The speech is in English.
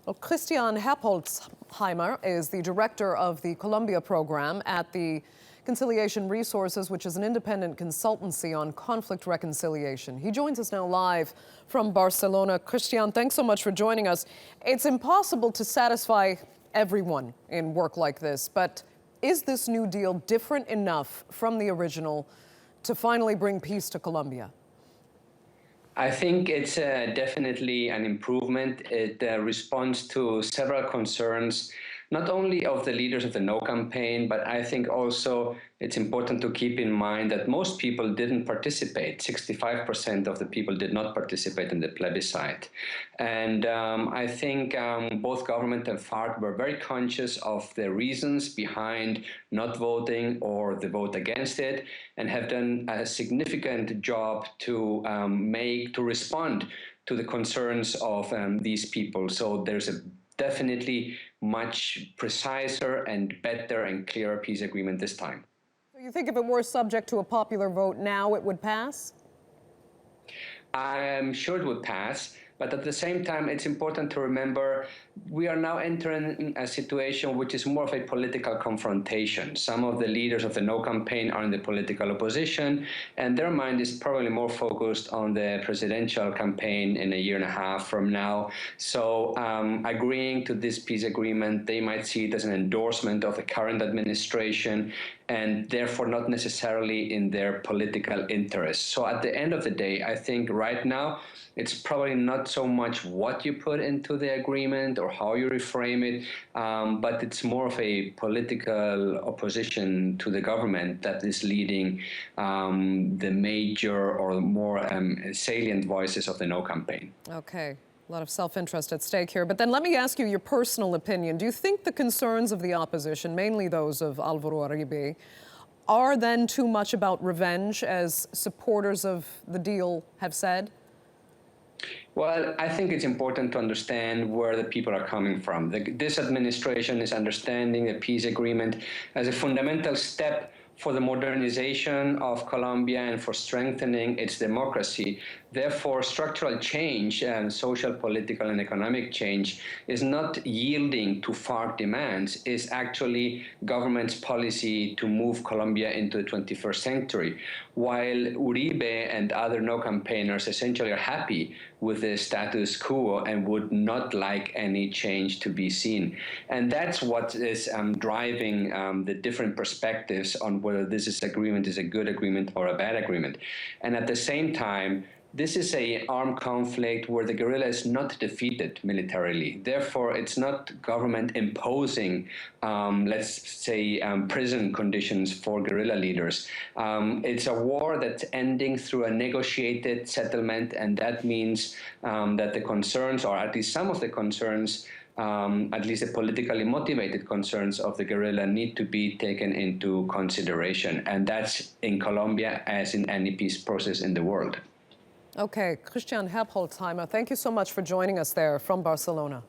Well, Kristian Herbolzheimer is the director of the Colombia program at the Conciliation Resources, which is an independent consultancy on conflict reconciliation. He joins us now live from Barcelona. Kristian, thanks so much for joining us. It's impossible to satisfy everyone in work like this, but is this new deal different enough from the original to finally bring peace to Colombia? I think it's definitely an improvement. It responds to several concerns, not only of the leaders of the No campaign, but I think also it's important to keep in mind that most people didn't participate. 65% of the people did not participate in the plebiscite. And I think both government and FARC were very conscious of the reasons behind not voting or the vote against it, and have done a significant job to respond to the concerns of these people. So there's a definitely much preciser and better and clearer peace agreement this time. So you think if it were subject to a popular vote now, it would pass? I'm sure it would pass, but at the same time, it's important to remember we are now entering a situation which is more of a political confrontation. Some of the leaders of the No campaign are in the political opposition, and their mind is probably more focused on the presidential campaign in a year and a half from now. So agreeing to this peace agreement, they might see it as an endorsement of the current administration, and therefore not necessarily in their political interests. So at the end of the day, I think right now, it's probably not so much what you put into the agreement or how you reframe it, but it's more of a political opposition to the government that is leading the major or more salient voices of the No campaign. Okay. A lot of self-interest at stake here. But then let me ask you your personal opinion. Do you think the concerns of the opposition, mainly those of Álvaro Uribe, are then too much about revenge, as supporters of the deal have said? Well, I think it's important to understand where the people are coming from. This administration is understanding the peace agreement as a fundamental step for the modernization of Colombia and for strengthening its democracy. Therefore, structural change and social, political, and economic change is not yielding to FARC demands, is actually government's policy to move Colombia into the 21st century. While Uribe and other No campaigners essentially are happy with the status quo and would not like any change to be seen. And that's what is driving the different perspectives on whether this agreement is a good agreement or a bad agreement. And at the same time, this is an armed conflict where the guerrilla is not defeated militarily. Therefore, it's not government imposing, let's say, prison conditions for guerrilla leaders. It's a war that's ending through a negotiated settlement, and that means that the concerns, or at least some of the concerns, at least the politically motivated concerns of the guerrilla, need to be taken into consideration. And that's in Colombia as in any peace process in the world. Okay, Kristian Herbolzheimer, thank you so much for joining us there from Barcelona.